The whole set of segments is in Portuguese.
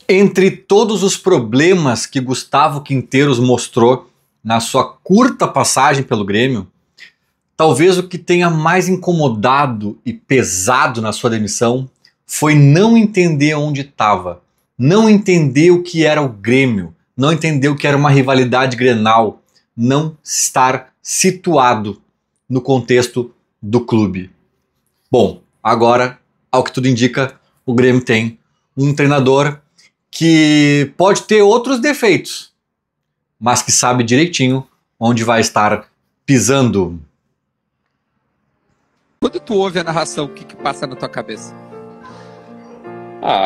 Entre todos os problemas que Gustavo Quinteiros mostrou na sua curta passagem pelo Grêmio, talvez o que tenha mais incomodado e pesado na sua demissão foi não entender onde estava, não entender o que era o Grêmio, não entender o que era uma rivalidade Grenal, não estar situado no contexto do clube. Bom, agora, ao que tudo indica, o Grêmio tem um treinador que pode ter outros defeitos, mas que sabe direitinho onde vai estar pisando. Quando tu ouve a narração, o que passa na tua cabeça?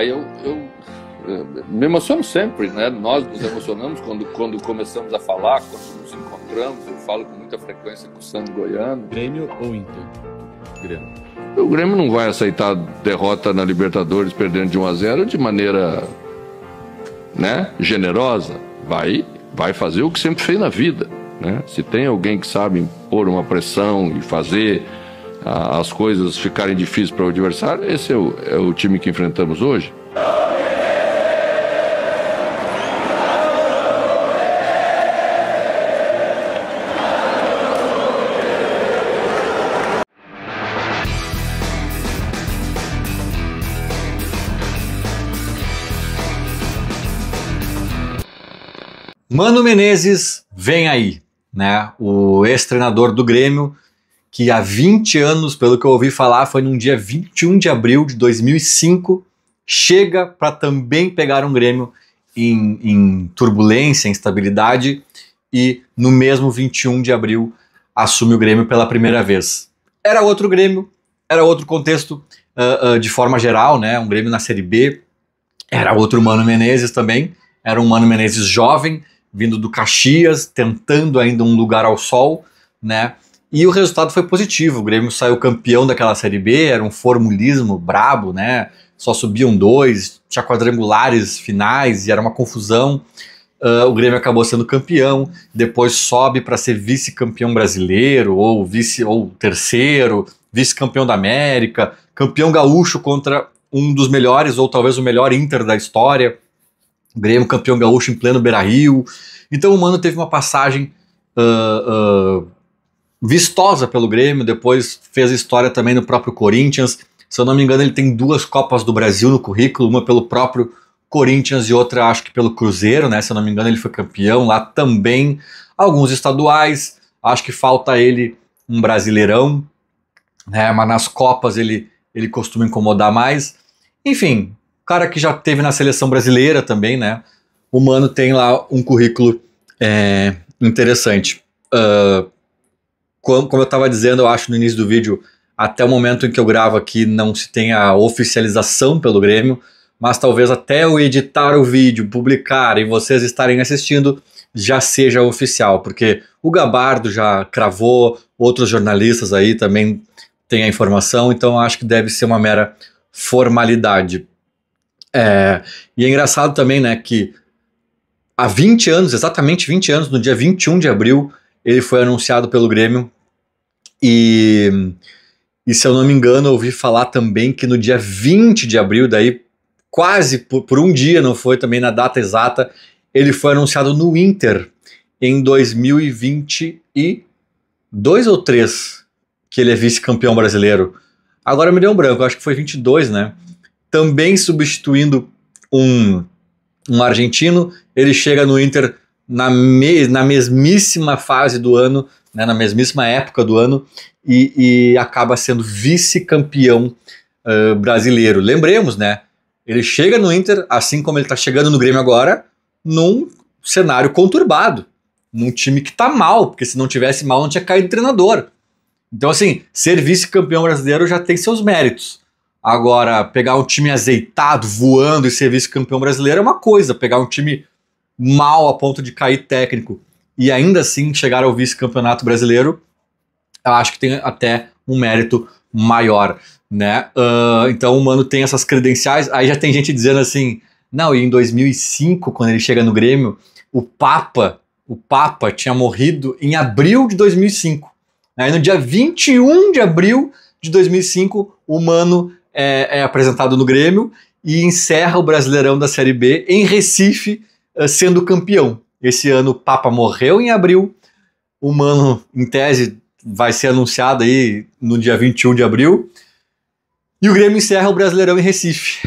Eu me emociono sempre, né? Nós nos emocionamos quando começamos a falar, quando nos encontramos. Eu falo com muita frequência com o Sandro Goiano. Grêmio ou Inter? Grêmio. O Grêmio não vai aceitar derrota na Libertadores perdendo de 1-0 de maneira, né, generosa. Vai fazer o que sempre fez na vida, né? Se tem alguém que sabe impor uma pressão e fazer as coisas ficarem difíceis para o adversário, esse é o time que enfrentamos hoje. Mano Menezes vem aí, né? O ex-treinador do Grêmio, que há 20 anos, pelo que eu ouvi falar, foi num dia 21 de abril de 2005, chega para também pegar um Grêmio em turbulência, em instabilidade, e no mesmo 21 de abril assume o Grêmio pela primeira vez. Era outro Grêmio, era outro contexto de forma geral, né? Um Grêmio na Série B, era outro Mano Menezes também, era um Mano Menezes jovem, vindo do Caxias, tentando ainda um lugar ao sol, né? E o resultado foi positivo. O Grêmio saiu campeão daquela Série B, era um formulismo brabo, né? Só subiam 2, tinha quadrangulares finais e era uma confusão. O Grêmio acabou sendo campeão, depois sobe para ser vice-campeão brasileiro, ou terceiro, vice-campeão da América, campeão gaúcho contra um dos melhores, ou talvez o melhor Inter da história. O Grêmio campeão gaúcho em pleno Beira-Rio. Então o Mano teve uma passagem vistosa pelo Grêmio, depois fez história também no próprio Corinthians. Se eu não me engano, ele tem 2 Copas do Brasil no currículo, uma pelo próprio Corinthians e outra acho que pelo Cruzeiro, né? Se eu não me engano, ele foi campeão lá também. Alguns estaduais, acho que falta ele um Brasileirão, né? Mas nas Copas ele costuma incomodar mais. Enfim, cara que já teve na seleção brasileira também, né? O Mano tem lá um currículo interessante. Como eu estava dizendo, eu acho no início do vídeo, até o momento em que eu gravo aqui não se tem a oficialização pelo Grêmio, mas talvez até eu editar o vídeo, publicar e vocês estarem assistindo, já seja oficial, porque o Gabardo já cravou, outros jornalistas aí também têm a informação, então eu acho que deve ser uma mera formalidade. E é engraçado também, né, que há 20 anos, exatamente 20 anos, no dia 21 de abril, ele foi anunciado pelo Grêmio e se eu não me engano, eu ouvi falar também que no dia 20 de abril, daí quase por um dia, não foi também na data exata, ele foi anunciado no Inter em 2022 ou 3, que ele é vice-campeão brasileiro. Agora me deu um branco, acho que foi 22, né? Também substituindo um argentino, ele chega no Inter na mesmíssima fase do ano, né, na mesmíssima época do ano, e acaba sendo vice-campeão brasileiro. Lembremos, né? Ele chega no Inter, assim como ele está chegando no Grêmio agora, num cenário conturbado, num time que está mal, porque se não tivesse mal não tinha caído treinador. Então assim, ser vice-campeão brasileiro já tem seus méritos. Agora, pegar um time azeitado, voando e ser vice-campeão brasileiro é uma coisa, pegar um time mal a ponto de cair técnico e ainda assim chegar ao vice-campeonato brasileiro, eu acho que tem até um mérito maior, né? Então o Mano tem essas credenciais. Aí já tem gente dizendo assim, não, e em 2005, quando ele chega no Grêmio, o Papa tinha morrido em abril de 2005. Aí no dia 21 de abril de 2005, o Mano é apresentado no Grêmio e encerra o Brasileirão da Série B em Recife, sendo campeão. Esse ano o Papa morreu em abril, o Mano, em tese, vai ser anunciado aí no dia 21 de abril, e o Grêmio encerra o Brasileirão em Recife.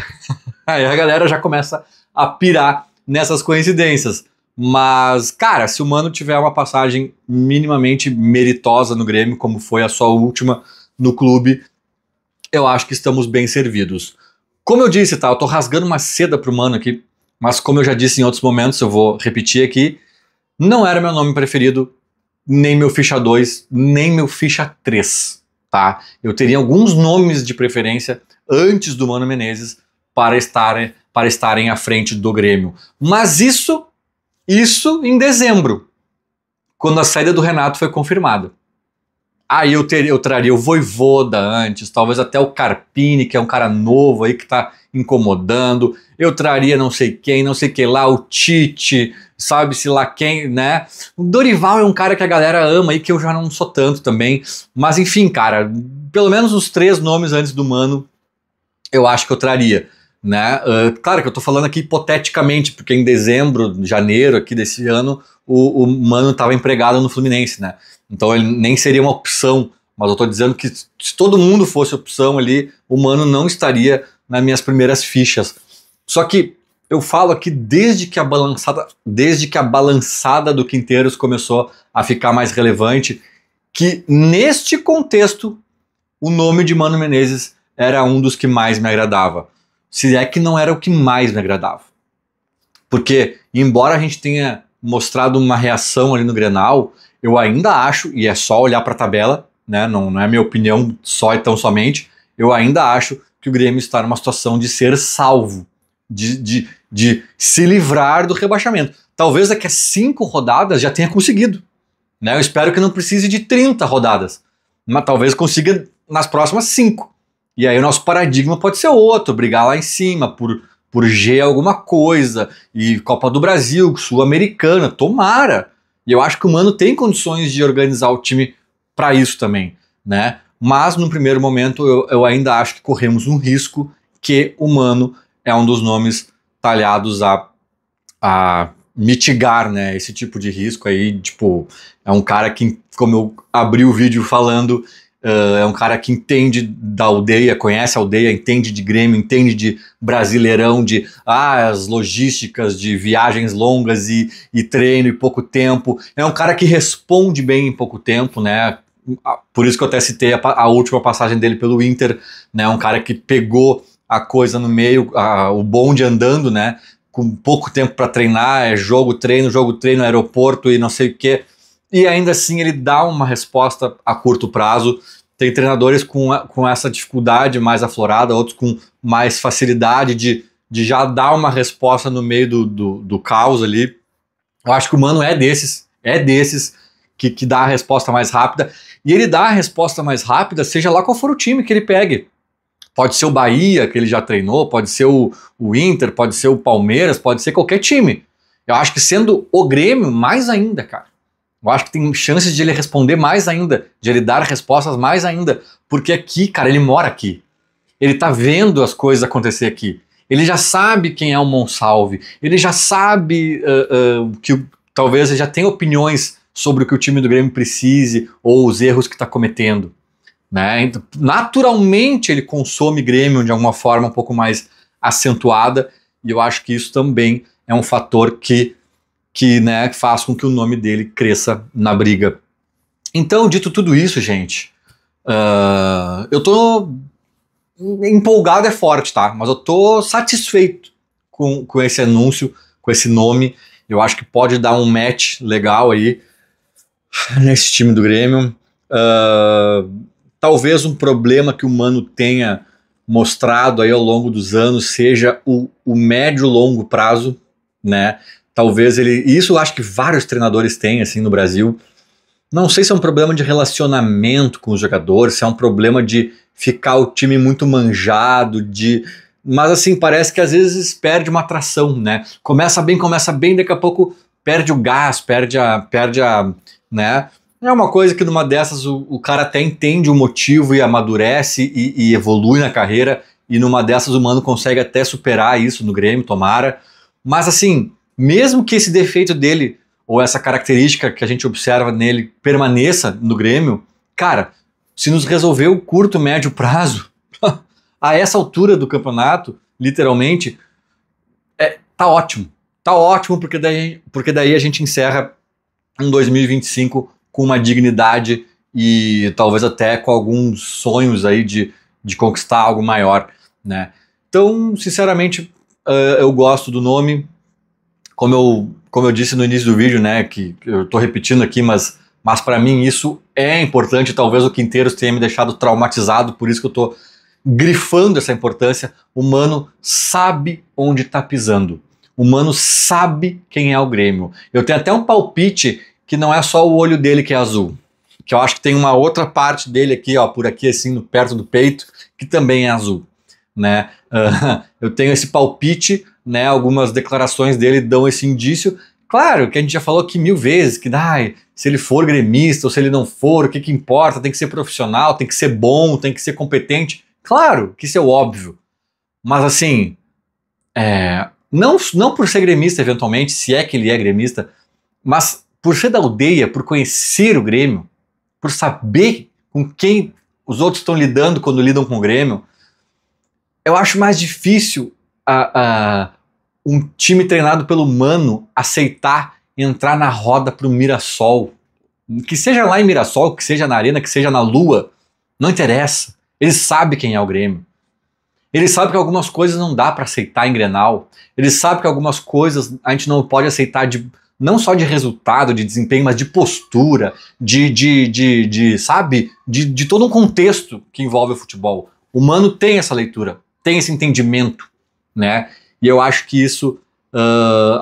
Aí a galera já começa a pirar nessas coincidências. Mas, cara, se o Mano tiver uma passagem minimamente meritosa no Grêmio, como foi a sua última no clube, eu acho que estamos bem servidos. Como eu disse, tá, eu tô rasgando uma seda pro Mano aqui, mas como eu já disse em outros momentos, eu vou repetir aqui, não era meu nome preferido, nem meu ficha 2, nem meu ficha 3, tá? Eu teria alguns nomes de preferência antes do Mano Menezes para estarem à frente do Grêmio. Mas isso em dezembro, quando a saída do Renato foi confirmada. Aí eu traria o Vojvoda antes, talvez até o Carpini, que é um cara novo aí que tá incomodando. Eu traria não sei quem lá, o Tite, sabe-se lá quem, né? O Dorival é um cara que a galera ama aí, que eu já não sou tanto também. Mas enfim, cara, pelo menos os 3 nomes antes do Mano, eu acho que eu traria. Né? Claro que eu tô falando aqui hipoteticamente, porque em dezembro, janeiro aqui desse ano, o Mano estava empregado no Fluminense, né? Então ele nem seria uma opção, mas eu tô dizendo que se todo mundo fosse opção ali, o Mano não estaria nas minhas primeiras fichas. Só que eu falo aqui desde que a balançada do Quinteiros começou a ficar mais relevante, que neste contexto o nome de Mano Menezes era um dos que mais me agradava. Se é que não era o que mais me agradava. Porque, embora a gente tenha mostrado uma reação ali no Grenal, eu ainda acho, e é só olhar para a tabela, né, não é minha opinião só e tão somente, eu ainda acho que o Grêmio está numa situação de ser salvo, de se livrar do rebaixamento. Talvez daqui a 5 rodadas já tenha conseguido. Né? Eu espero que não precise de 30 rodadas, mas talvez consiga nas próximas 5. E aí o nosso paradigma pode ser outro, brigar lá em cima por G alguma coisa, e Copa do Brasil, Sul-Americana, tomara. E eu acho que o Mano tem condições de organizar o time para isso também, né? Mas no primeiro momento eu ainda acho que corremos um risco, que o Mano é um dos nomes talhados a mitigar, né, esse tipo de risco aí. Tipo, é um cara que, como eu abri o vídeo falando, é um cara que entende da aldeia, conhece a aldeia, entende de Grêmio, entende de Brasileirão, de as logísticas de viagens longas e treino e pouco tempo. É um cara que responde bem em pouco tempo, né? Por isso que eu até citei a última passagem dele pelo Inter, né? Um cara que pegou a coisa no meio, o bonde andando, né? Com pouco tempo para treinar, é jogo, treino, aeroporto e não sei o que. E ainda assim ele dá uma resposta a curto prazo. Tem treinadores com essa dificuldade mais aflorada, outros com mais facilidade de já dar uma resposta no meio do caos ali. Eu acho que o Mano é desses que dá a resposta mais rápida. E ele dá a resposta mais rápida, seja lá qual for o time que ele pegue. Pode ser o Bahia, que ele já treinou, pode ser o Inter, pode ser o Palmeiras, pode ser qualquer time. Eu acho que sendo o Grêmio, mais ainda, cara. Eu acho que tem chances de ele responder mais ainda, de ele dar respostas mais ainda, porque aqui, cara, ele mora aqui. Ele tá vendo as coisas acontecer aqui. Ele já sabe quem é o Monsalve. Ele já sabe que talvez ele já tenha opiniões sobre o que o time do Grêmio precise ou os erros que está cometendo. Né? Então, naturalmente ele consome Grêmio de alguma forma um pouco mais acentuada, e eu acho que isso também é um fator que né, faz com que o nome dele cresça na briga. Então, dito tudo isso, gente, eu tô empolgado, é forte, tá? Mas eu tô satisfeito com esse anúncio, com esse nome. Eu acho que pode dar um match legal aí nesse time do Grêmio. Talvez um problema que o Mano tenha mostrado aí ao longo dos anos seja o médio e longo prazo, né? Talvez isso eu acho que vários treinadores têm assim no Brasil. Não sei se é um problema de relacionamento com os jogadores, se é um problema de ficar o time muito manjado, mas assim, parece que às vezes perde uma atração, né? Começa bem, daqui a pouco perde o gás, perde a, né? É uma coisa que numa dessas o cara até entende o motivo e amadurece e evolui na carreira, e numa dessas o Mano consegue até superar isso no Grêmio, tomara. Mas assim, mesmo que esse defeito dele, ou essa característica que a gente observa nele, permaneça no Grêmio, cara, se nos resolver o curto, médio prazo, a essa altura do campeonato, literalmente, tá ótimo. Tá ótimo, porque daí a gente encerra um 2025 com uma dignidade e talvez até com alguns sonhos aí de conquistar algo maior, né? Então, sinceramente, eu gosto do nome. Como eu disse no início do vídeo, né, que eu tô repetindo aqui, mas para mim isso é importante. Talvez o Quinteiros tenha me deixado traumatizado, por isso que eu tô grifando essa importância. O Mano sabe onde tá pisando. O Mano sabe quem é o Grêmio. Eu tenho até um palpite que não é só o olho dele que é azul, que eu acho que tem uma outra parte dele aqui, ó, por aqui assim, perto do peito, que também é azul, né? Eu tenho esse palpite, né? Algumas declarações dele dão esse indício. Claro que a gente já falou aqui 1000 vezes que se ele for gremista ou se ele não for, o que importa? Tem que ser profissional, tem que ser bom, tem que ser competente. Claro que isso é o óbvio. Mas assim, não por ser gremista eventualmente, se é que ele é gremista, mas por ser da aldeia, por conhecer o Grêmio, por saber com quem os outros estão lidando quando lidam com o Grêmio, eu acho mais difícil um time treinado pelo Mano aceitar entrar na roda pro Mirassol. Que seja lá em Mirassol, que seja na Arena, que seja na Lua, não interessa. Ele sabe quem é o Grêmio. Ele sabe que algumas coisas não dá para aceitar em Grenal. Ele sabe que algumas coisas a gente não pode aceitar não só de resultado, de desempenho, mas de postura, sabe? De todo um contexto que envolve o futebol. O Mano tem essa leitura, tem esse entendimento, né? E eu acho que isso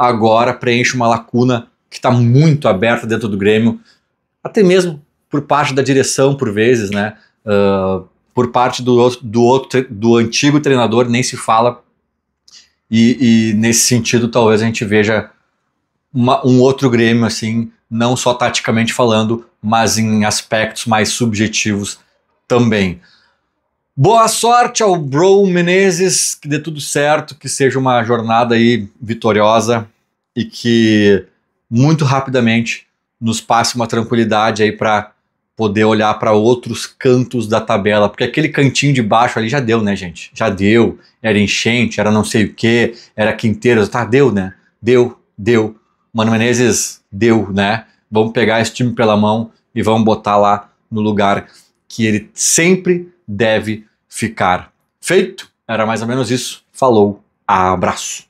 agora preenche uma lacuna que está muito aberta dentro do Grêmio, até mesmo por parte da direção, por vezes, né? Por parte do antigo treinador, nem se fala. E nesse sentido, talvez a gente veja um outro Grêmio, assim, não só taticamente falando, mas em aspectos mais subjetivos também. Boa sorte ao Bro Menezes, que dê tudo certo, que seja uma jornada aí vitoriosa e que muito rapidamente nos passe uma tranquilidade aí para poder olhar para outros cantos da tabela, porque aquele cantinho de baixo ali já deu, né, gente? Já deu, era enchente, era não sei o que, era Quinteiros, deu, né? Deu. Mano Menezes, deu, né? Vamos pegar esse time pela mão e vamos botar lá no lugar que ele sempre deve ficar. Feito? Era mais ou menos isso. Falou, abraço.